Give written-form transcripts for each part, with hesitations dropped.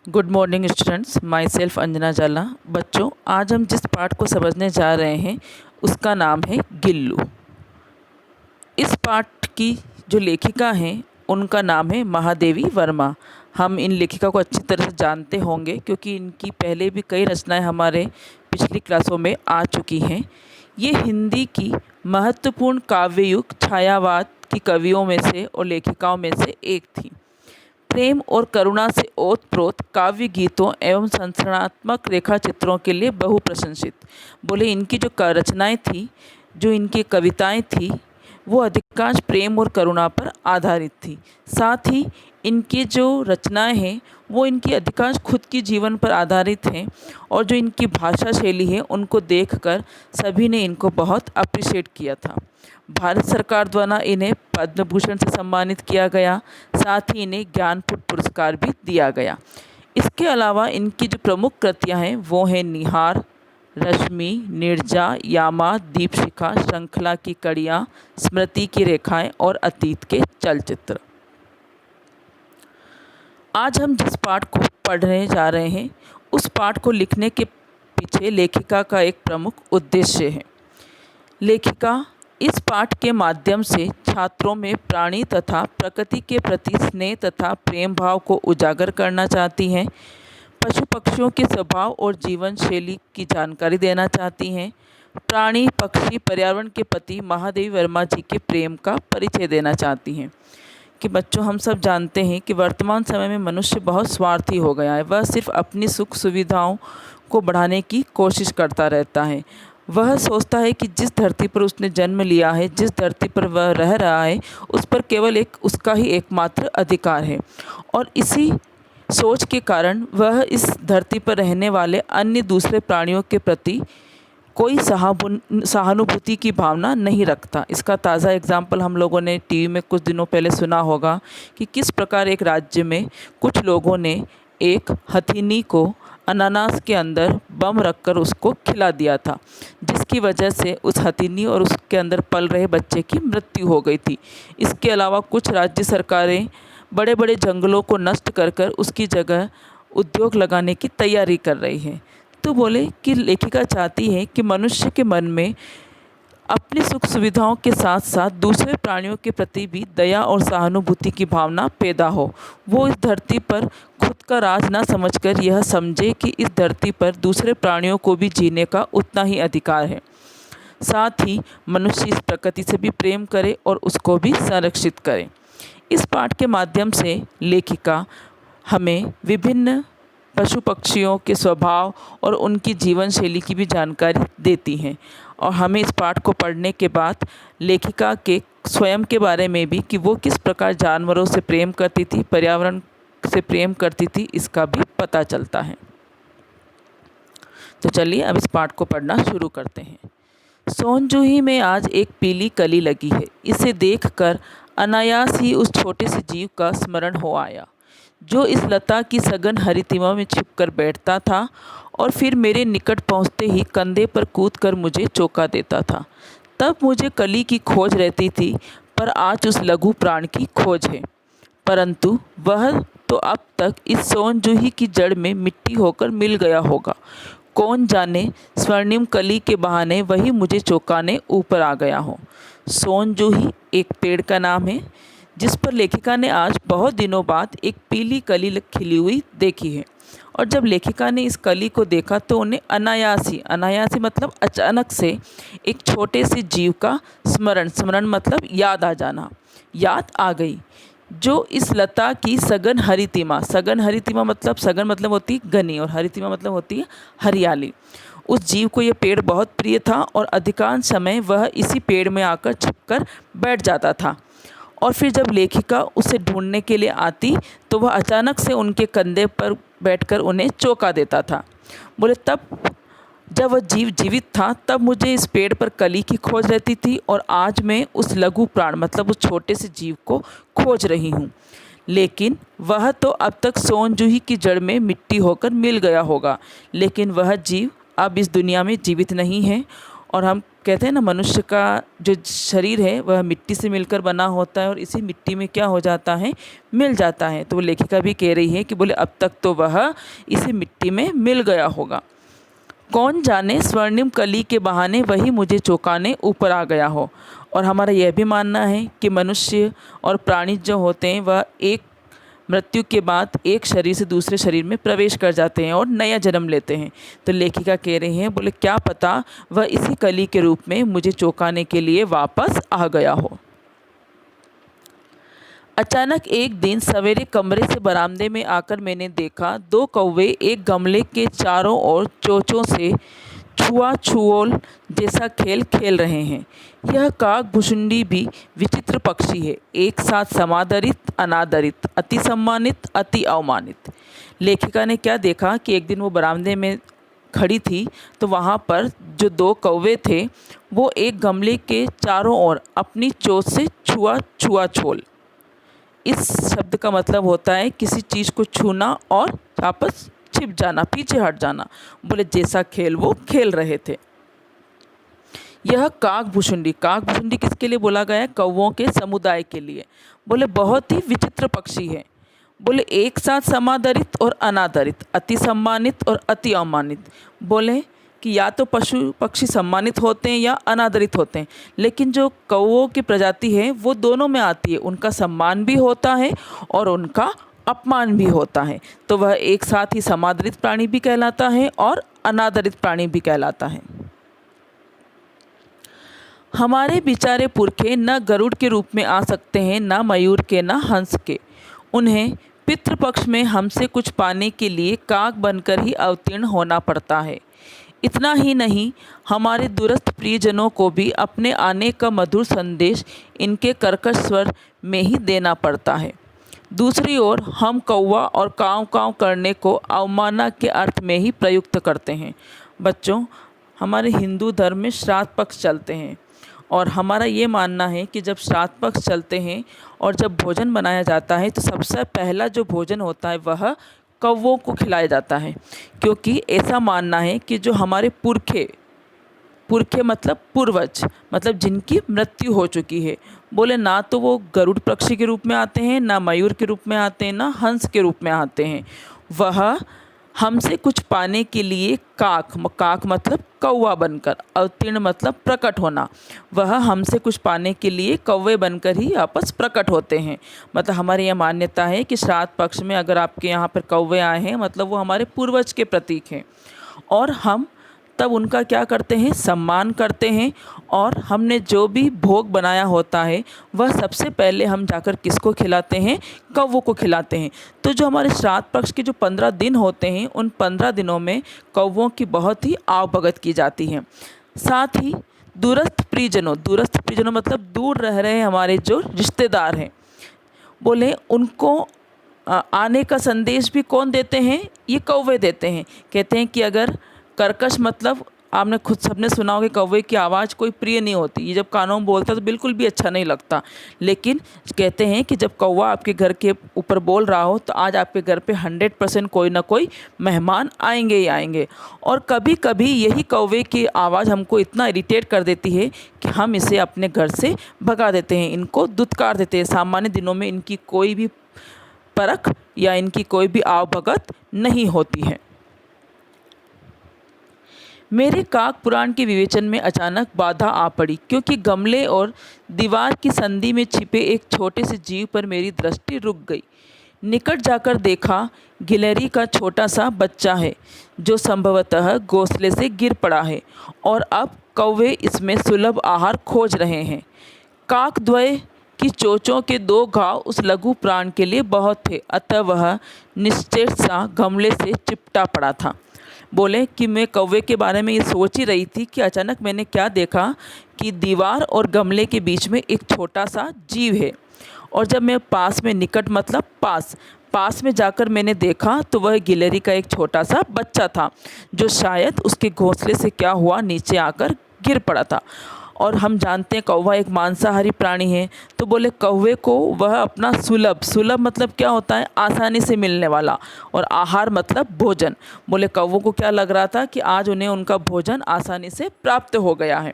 Good morning students, my self Anjana जाला। बच्चों, आज हम जिस पाठ को समझने जा रहे हैं उसका नाम है गिल्लू। इस पाठ की जो लेखिका हैं उनका नाम है महादेवी वर्मा। हम इन लेखिका को अच्छी तरह से जानते होंगे क्योंकि इनकी पहले भी कई रचनाएं हमारे पिछली क्लासों में आ चुकी हैं। ये हिंदी की महत्वपूर्ण काव्ययुग छायावाद की कवियों में से और लेखिकाओं में से एक थी। प्रेम और करुणा से ओतप्रोत काव्य गीतों एवं संरचनात्मक रेखा चित्रों के लिए बहु प्रशंसित। बोले इनकी जो रचनाएं थी, जो इनकी कविताएं थी, वो अधिकांश प्रेम और करुणा पर आधारित थी। साथ ही इनकी जो रचनाएं हैं वो इनकी अधिकांश खुद की जीवन पर आधारित हैं और जो इनकी भाषा शैली है उनको देखकर सभी ने इनको बहुत अप्रिशिएट किया था। भारत सरकार द्वारा इन्हें पद्म भूषण से सम्मानित किया गया, साथ ही इन्हें ज्ञानपीठ पुरस्कार भी दिया गया। इसके अलावा इनकी जो प्रमुख कृतियाँ हैं वो हैं निहार, रश्मि, निर्जा, यामा, दीपशिखा, श्रृंखला की कड़ियाँ, स्मृति की रेखाएं और अतीत के चलचित्र। आज हम जिस पाठ को पढ़ने जा रहे हैं उस पाठ को लिखने के पीछे लेखिका का एक प्रमुख उद्देश्य है। लेखिका इस पाठ के माध्यम से छात्रों में प्राणी तथा प्रकृति के प्रति स्नेह तथा प्रेम भाव को उजागर करना चाहती हैं। पशु पक्षियों के स्वभाव और जीवन शैली की जानकारी देना चाहती हैं। प्राणी पक्षी पर्यावरण के प्रति महादेवी वर्मा जी के प्रेम का परिचय देना चाहती हैं। कि बच्चों, हम सब जानते हैं कि वर्तमान समय में मनुष्य बहुत स्वार्थी हो गया है। वह सिर्फ अपनी सुख सुविधाओं को बढ़ाने की कोशिश करता रहता है। वह सोचता है कि जिस धरती पर उसने जन्म लिया है, जिस धरती पर वह रह रहा है, उस पर केवल एक उसका ही एकमात्र अधिकार है और इसी सोच के कारण वह इस धरती पर रहने वाले अन्य दूसरे प्राणियों के प्रति कोई सहानुभूति की भावना नहीं रखता। इसका ताज़ा एग्जाम्पल हम लोगों ने टीवी में कुछ दिनों पहले सुना होगा कि किस प्रकार एक राज्य में कुछ लोगों ने एक हथिनी को अनानास के अंदर बम रखकर उसको खिला दिया था, जिसकी वजह से उस हथिनी और उसके अंदर पल रहे बच्चे की मृत्यु हो गई थी। इसके अलावा कुछ राज्य सरकारें बड़े बड़े जंगलों को नष्ट कर कर उसकी जगह उद्योग लगाने की तैयारी कर रही है। तो बोले कि लेखिका चाहती है कि मनुष्य के मन में अपनी सुख सुविधाओं के साथ साथ दूसरे प्राणियों के प्रति भी दया और सहानुभूति की भावना पैदा हो। वो इस धरती पर खुद का राज न समझकर यह समझे कि इस धरती पर दूसरे प्राणियों को भी जीने का उतना ही अधिकार है। साथ ही मनुष्य इस प्रकृति से भी प्रेम करे और उसको भी संरक्षित करे। इस पाठ के माध्यम से लेखिका हमें विभिन्न पशु पक्षियों के स्वभाव और उनकी जीवन शैली की भी जानकारी देती हैं और हमें इस पाठ को पढ़ने के बाद लेखिका के स्वयं के बारे में भी कि वो किस प्रकार जानवरों से प्रेम करती थी, पर्यावरण से प्रेम करती थी, इसका भी पता चलता है। तो चलिए अब इस पाठ को पढ़ना शुरू करते हैं। सोनजूही में आज एक पीली कली लगी है। इसे देखकर अनायास ही उस छोटे से जीव का स्मरण हो आया जो इस लता की सघन हरितिमा में छिपकर बैठता था और फिर मेरे निकट पहुंचते ही कंधे पर कूदकर मुझे चौंका देता था। तब मुझे कली की खोज रहती थी, पर आज उस लघु प्राण की खोज है। परंतु वह तो अब तक इस सोनजूही की जड़ में मिट्टी होकर मिल गया होगा। कौन जाने स्वर्णिम कली के बहाने वही मुझे चौंकाने ऊपर आ गया हो। सोनजूही एक पेड़ का नाम है जिस पर लेखिका ने आज बहुत दिनों बाद एक पीली कली खिली हुई देखी है। और जब लेखिका ने इस कली को देखा तो उन्हें अनायासी मतलब अचानक से एक छोटे से जीव का स्मरण मतलब याद आ जाना, याद आ गई जो इस लता की सघन हरितिमा मतलब होती है घनी और हरितिमा मतलब होती है हरियाली। उस जीव को यह पेड़ बहुत प्रिय था और अधिकांश समय वह इसी पेड़ में आकर छिपकर बैठ जाता था और फिर जब लेखिका उसे ढूंढने के लिए आती तो वह अचानक से उनके कंधे पर बैठकर उन्हें चौंका देता था। बोले तब जब वह जीव जीवित था तब मुझे इस पेड़ पर कली की खोज रहती थी और आज मैं उस लघु प्राण मतलब उस छोटे से जीव को खोज रही हूँ। लेकिन वह तो अब तक सोनजूही की जड़ में मिट्टी होकर मिल गया होगा, लेकिन वह जीव अब इस दुनिया में जीवित नहीं है और हम कहते हैं ना, मनुष्य का जो शरीर है वह मिट्टी से मिलकर बना होता है और इसी मिट्टी में क्या हो जाता है, मिल जाता है। तो वो लेखिका भी कह रही है कि बोले अब तक तो वह इसी मिट्टी में मिल गया होगा। कौन जाने स्वर्णिम कली के बहाने वही मुझे चौंकाने ऊपर आ गया हो। और हमारा यह भी मानना है कि मनुष्य और प्राणी जो होते हैं वह एक मृत्यु के बाद एक शरीर से दूसरे शरीर में प्रवेश कर जाते हैं और नया जन्म लेते हैं। तो लेखिका कह रही हैं, बोले क्या पता वह इसी कली के रूप में मुझे चौंकाने के लिए वापस आ गया हो। अचानक एक दिन सवेरे कमरे से बरामदे में आकर मैंने देखा 2 कौवे एक गमले के चारों ओर चोंचों से छुआछुओल जैसा खेल खेल रहे हैं। यह काकभुसुंडी भी विचित्र पक्षी है, एक साथ समादरित, अनादरित, अति सम्मानित, अति अवमानित। लेखिका ने क्या देखा कि एक दिन वो बरामदे में खड़ी थी तो वहाँ पर जो 2 कौवे थे वो एक गमले के चारों ओर अपनी चोंच से छुआछुआछोल। इस शब्द का मतलब होता है किसी चीज़ को छूना और वापस छिप जाना, पीछे हट जाना। बोले जैसा खेल वो खेल रहे थे। यह काकभुसुंडी किसके लिए बोला गया है? कौवों के समुदाय के लिए। बोले बहुत ही विचित्र पक्षी है। बोले एक साथ समादरित और अनादरित, अति सम्मानित और अति अवमानित। बोले कि या तो पशु पक्षी सम्मानित होते हैं या अनादरित होते हैं, लेकिन जो कौवों की प्रजाति है वो दोनों में आती है। उनका सम्मान भी होता है और उनका अपमान भी होता है। तो वह एक साथ ही समादरित प्राणी भी कहलाता है और अनादरित प्राणी भी कहलाता है। हमारे बेचारे पुरखे न गरुड़ के रूप में आ सकते हैं, न मयूर के, न हंस के। उन्हें पितृपक्ष में हमसे कुछ पाने के लिए काक बनकर ही अवतीर्ण होना पड़ता है। इतना ही नहीं, हमारे दूरस्थ प्रियजनों को भी अपने आने का मधुर संदेश इनके कर्कश स्वर में ही देना पड़ता है। दूसरी ओर हम कौवा और काँव काँव करने को अवमानना के अर्थ में ही प्रयुक्त करते हैं। बच्चों, हमारे हिंदू धर्म में श्राद्ध पक्ष चलते हैं और हमारा ये मानना है कि जब श्राद्ध पक्ष चलते हैं और जब भोजन बनाया जाता है तो सबसे पहला जो भोजन होता है वह कौवों को खिलाया जाता है, क्योंकि ऐसा मानना है कि जो हमारे पुरखे मतलब पूर्वज, मतलब जिनकी मृत्यु हो चुकी है, बोले ना तो वो गरुड़ पक्षी के रूप में आते हैं, ना मयूर के रूप में आते हैं, ना हंस के रूप में आते हैं। वह हमसे कुछ पाने के लिए काक मतलब कौवा बनकर, अवतीर्ण मतलब प्रकट होना, वह हमसे कुछ पाने के लिए कौवे बनकर ही आपस प्रकट होते हैं। मतलब हमारी यह मान्यता है कि श्राद्ध पक्ष में अगर आपके यहाँ पर कौवे आए हैं मतलब वो हमारे पूर्वज के प्रतीक हैं और हम तब उनका क्या करते हैं, सम्मान करते हैं। और हमने जो भी भोग बनाया होता है वह सबसे पहले हम जाकर किसको खिलाते हैं, कौवों को खिलाते हैं। तो जो हमारे श्राद्ध पक्ष के जो 15 दिन होते हैं उन 15 दिनों में कौवों की बहुत ही आवभगत की जाती है। साथ ही दूरस्थ प्रियजनों मतलब दूर रह रहे हमारे जो रिश्तेदार हैं, बोले उनको आने का संदेश भी कौन देते हैं, ये कौवे देते हैं। कहते हैं कि अगर कर्कश मतलब आपने खुद सबने सुना होगा, कौवे की आवाज़ कोई प्रिय नहीं होती, ये जब कानों में बोलता है तो बिल्कुल भी अच्छा नहीं लगता। लेकिन कहते हैं कि जब कौवा आपके घर के ऊपर बोल रहा हो तो आज आपके घर पे 100% कोई ना कोई मेहमान आएंगे ही आएंगे। और कभी कभी यही कौवे की आवाज़ हमको इतना इरिटेट कर देती है कि हम इसे अपने घर से भगा देते हैं, इनको दुत्कार देते हैं। सामान्य दिनों में इनकी कोई भी परख या इनकी कोई भी आवभगत नहीं होती है। मेरे काक पुराण के विवेचन में अचानक बाधा आ पड़ी, क्योंकि गमले और दीवार की संधि में छिपे एक छोटे से जीव पर मेरी दृष्टि रुक गई। निकट जाकर देखा, गिलहरी का छोटा सा बच्चा है जो संभवतः घोंसले से गिर पड़ा है और अब कौवे इसमें सुलभ आहार खोज रहे हैं। काकद्वय की चोंचों के 2 घाव उस लघु प्राण के लिए बहुत थे, अतः वह निश्चेत सा गमले से चिपटा पड़ा था। बोले कि मैं कौवे के बारे में ये सोच ही रही थी कि अचानक मैंने क्या देखा कि दीवार और गमले के बीच में एक छोटा सा जीव है। और जब मैं पास में, निकट मतलब पास में जाकर मैंने देखा तो वह गिलहरी का एक छोटा सा बच्चा था जो शायद उसके घोंसले से क्या हुआ नीचे आकर गिर पड़ा था। और हम जानते हैं कौवा एक मांसाहारी प्राणी है, तो बोले कौवे को वह अपना सुलभ मतलब क्या होता है, आसानी से मिलने वाला, और आहार मतलब भोजन। बोले कौवों को क्या लग रहा था कि आज उन्हें उनका भोजन आसानी से प्राप्त हो गया है।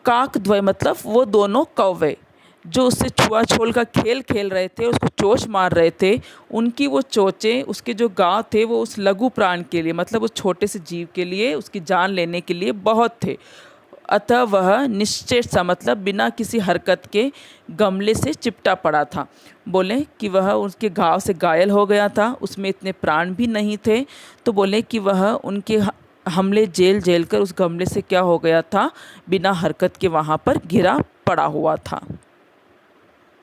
काकद्वय मतलब वो दोनों कौवे जो उससे छुआ-छूल का खेल खेल रहे थे, उसको चोंच मार रहे थे, उनकी वो चोंचें उसके जो गाँव थे वो उस लघु प्राण के लिए मतलब उस छोटे से जीव के लिए उसकी जान लेने के लिए बहुत थे। अतः वह निश्चेष्ट सा मतलब बिना किसी हरकत के गमले से चिपटा पड़ा था। बोले कि वह उसके घाव से घायल हो गया था, उसमें इतने प्राण भी नहीं थे, तो बोले कि वह उनके हमले झेल कर उस गमले से क्या हो गया था, बिना हरकत के वहाँ पर गिरा पड़ा हुआ था।